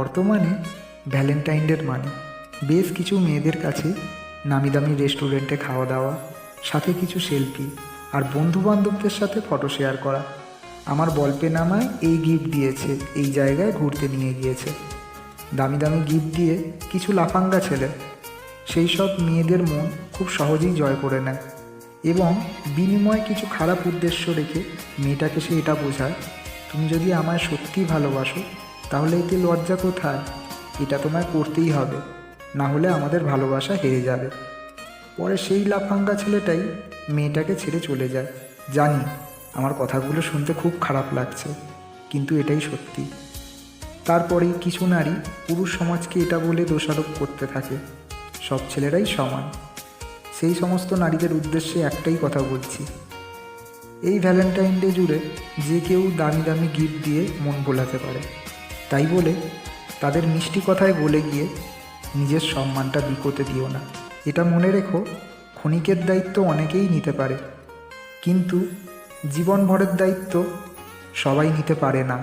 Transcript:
বর্তমানে ভ্যালেন্টাইন ডের মানে বেশ কিছু মেয়েদের কাছে নামি দামি রেস্টুরেন্টে খাওয়া দাওয়া, সাথে কিছু সেলফি আর বন্ধুবান্ধবদের সাথে ফটো শেয়ার করা। আমার বলপেন আমায় এই গিফট দিয়েছে, এই জায়গায় ঘুরতে নিয়ে গিয়েছে। দামি দামি গিফট দিয়ে কিছু লাফাঙ্গা ছেলে সেই সব মেয়েদের মন খুব সহজেই জয় করে নেয় এবং বিনিময়ে কিছু খারাপ উদ্দেশ্য রেখে মেয়েটাকে সে এটা বোঝায়, তুমি যদি আমায় সত্যিই ভালোবাসো তাহলে এতে লজ্জা কোথায়, এটা তোমায় করতেই হবে, না হলে আমাদের ভালোবাসা হেরে যাবে। পরে সেই লাফাঙ্গা ছেলেটাই মেয়েটাকে ছেড়ে চলে যায়। জানি আমার কথাগুলো শুনতে খুব খারাপ লাগছে, কিন্তু এটাই সত্যি। তারপরেই কিছু নারী পুরুষ সমাজকে এটা বলে দোষারোপ করতে থাকে, সব ছেলেরাই সমান। সেই সমস্ত নারীদের উদ্দেশ্যে একটাই কথা বলছি, এই ভ্যালেন্টাইন ডে জুড়ে যে কেউ দামি দামি গিফট দিয়ে মন ভোলাতে পারে, তাই বলে তাদের মিষ্টি কথায় বলে গিয়ে নিজের সম্মানটা বিকোতে দিও না। এটা মনে রেখো, ক্ষণিকের দায়িত্ব অনেকেই নিতে পারে, কিন্তু জীবনভরের দায়িত্ব সবাই নিতে পারে না।